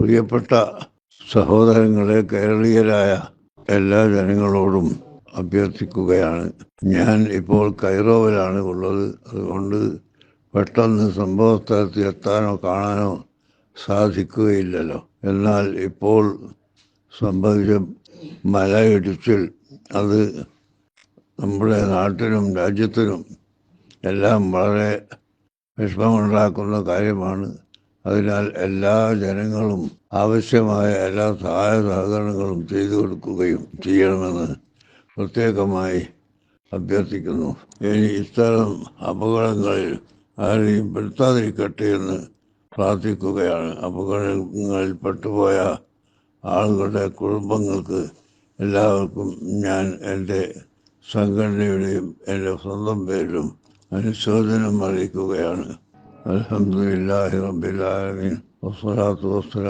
പ്രിയപ്പെട്ട സഹോദരങ്ങളെ, കേരളീയരായ എല്ലാ ജനങ്ങളോടും അഭ്യർത്ഥിക്കുകയാണ്. ഞാൻ ഇപ്പോൾ കൈറോവിലാണ് ഉള്ളത്. അതുകൊണ്ട് പെട്ടെന്ന് സംഭവസ്ഥലത്ത് എത്താനോ കാണാനോ സാധിക്കുകയില്ലല്ലോ. എന്നാൽ ഇപ്പോൾ സംഭവിച്ച മലയിടിച്ചിൽ അത് നമ്മുടെ നാട്ടിനും രാജ്യത്തിനും എല്ലാം വളരെ വിഷമമുണ്ടാക്കുന്ന കാര്യമാണ്. അതിനാൽ എല്ലാ ജനങ്ങളും ആവശ്യമായ എല്ലാ സഹായ സഹകരണങ്ങളും ചെയ്തു കൊടുക്കുകയും ചെയ്യണമെന്ന് പ്രത്യേകമായി അഭ്യർത്ഥിക്കുന്നു. ഇനി ഇത്തരം അപകടങ്ങളിൽ ആരെയും പെടുത്താതിരിക്കട്ടെ എന്ന് പ്രാർത്ഥിക്കുകയാണ്. അപകടങ്ങളിൽ പെട്ടുപോയ ആളുകളുടെ കുടുംബങ്ങൾക്ക് എല്ലാവർക്കും ഞാൻ എൻ്റെ സംഘടനയുടെയും എൻ്റെ സ്വന്തം പേരിലും അനുശോചനം അറിയിക്കുകയാണ്. അൽഹംദുലില്ലാഹി റബ്ബിൽ ആലമീൻ വസ്സലാത്തു വസ്സലാം